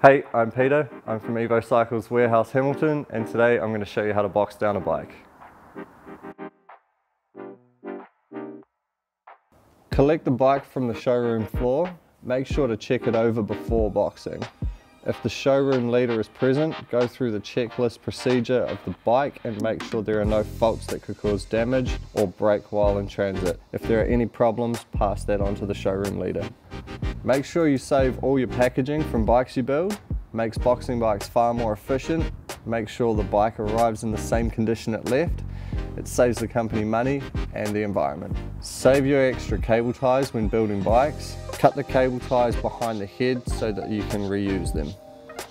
Hey, I'm Peter. I'm from Evo Cycles Warehouse Hamilton, and today I'm going to show you how to box down a bike. Collect the bike from the showroom floor. Make sure to check it over before boxing. If the showroom leader is present, go through the checklist procedure of the bike and make sure there are no faults that could cause damage or break while in transit. If there are any problems, pass that on to the showroom leader. Make sure you save all your packaging from bikes you build. Makes boxing bikes far more efficient. Make sure the bike arrives in the same condition it left. It saves the company money and the environment. Save your extra cable ties when building bikes. Cut the cable ties behind the head so that you can reuse them.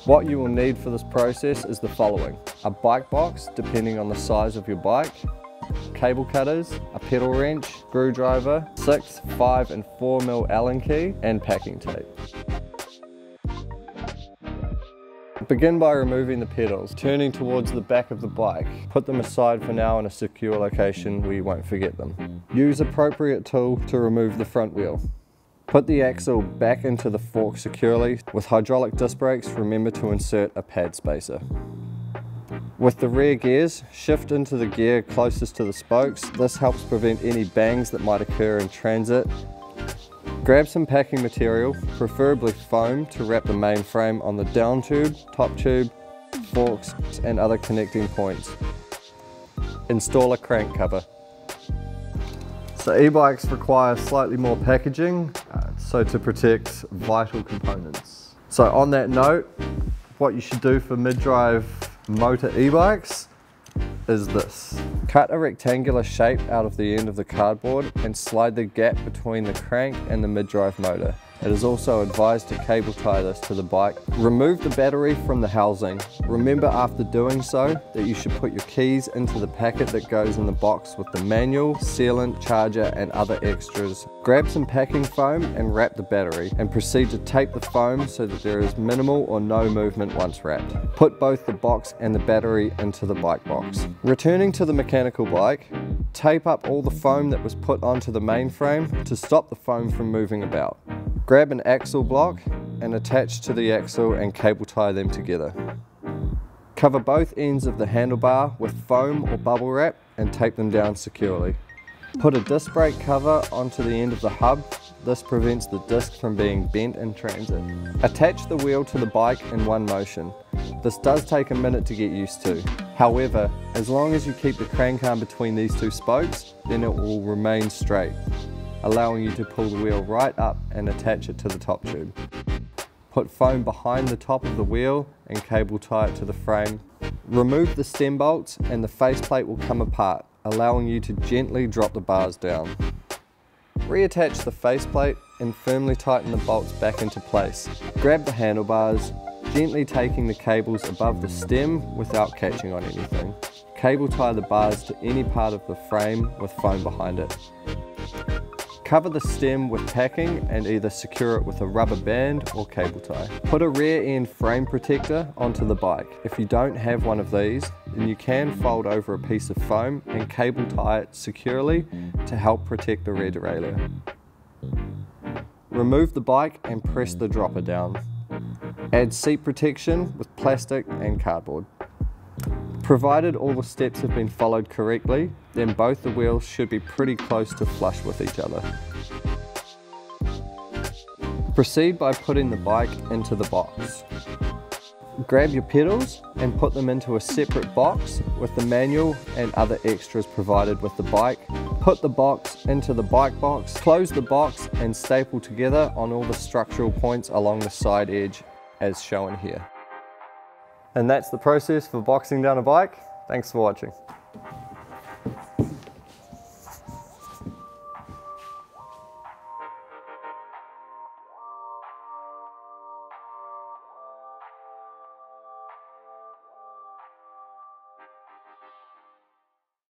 What you will need for this process is the following: a bike box, depending on the size of your bike, cable cutters, a pedal wrench, screwdriver, 6, 5 and 4 mil Allen key, and packing tape. Begin by removing the pedals, turning towards the back of the bike. Put them aside for now in a secure location where you won't forget them. Use appropriate tool to remove the front wheel. Put the axle back into the fork securely. With hydraulic disc brakes, remember to insert a pad spacer. With the rear gears, shift into the gear closest to the spokes. This helps prevent any bangs that might occur in transit. Grab some packing material, preferably foam, to wrap the main frame on the down tube, top tube, forks and other connecting points. Install a crank cover. So e-bikes require slightly more packaging, so to protect vital components. So on that note, what you should do for mid-drive motor e-bikes is this. Cut a rectangular shape out of the end of the cardboard and slide the gap between the crank and the mid-drive motor. It is also advised to cable tie this to the bike. Remove the battery from the housing. Remember after doing so that you should put your keys into the packet that goes in the box with the manual, sealant, charger and other extras. Grab some packing foam and wrap the battery, and proceed to tape the foam so that there is minimal or no movement once wrapped. Put both the box and the battery into the bike box. Returning to the mechanical bike, tape up all the foam that was put onto the main frame to stop the foam from moving about. Grab an axle block and attach to the axle and cable tie them together. Cover both ends of the handlebar with foam or bubble wrap and tape them down securely. Put a disc brake cover onto the end of the hub. This prevents the disc from being bent in transit. Attach the wheel to the bike in one motion. This does take a minute to get used to. However, as long as you keep the crank arm between these two spokes, then it will remain straight, allowing you to pull the wheel right up and attach it to the top tube. Put foam behind the top of the wheel and cable tie it to the frame. Remove the stem bolts and the faceplate will come apart, allowing you to gently drop the bars down. Reattach the faceplate and firmly tighten the bolts back into place. Grab the handlebars, gently taking the cables above the stem without catching on anything. Cable tie the bars to any part of the frame with foam behind it. Cover the stem with packing and either secure it with a rubber band or cable tie. Put a rear end frame protector onto the bike. If you don't have one of these, then you can fold over a piece of foam and cable tie it securely to help protect the rear derailleur. Remove the bike and press the dropper down. Add seat protection with plastic and cardboard. Provided all the steps have been followed correctly, then both the wheels should be pretty close to flush with each other. Proceed by putting the bike into the box. Grab your pedals and put them into a separate box with the manual and other extras provided with the bike. Put the box into the bike box, close the box and staple together on all the structural points along the side edge as shown here. And that's the process for boxing down a bike. Thanks for watching.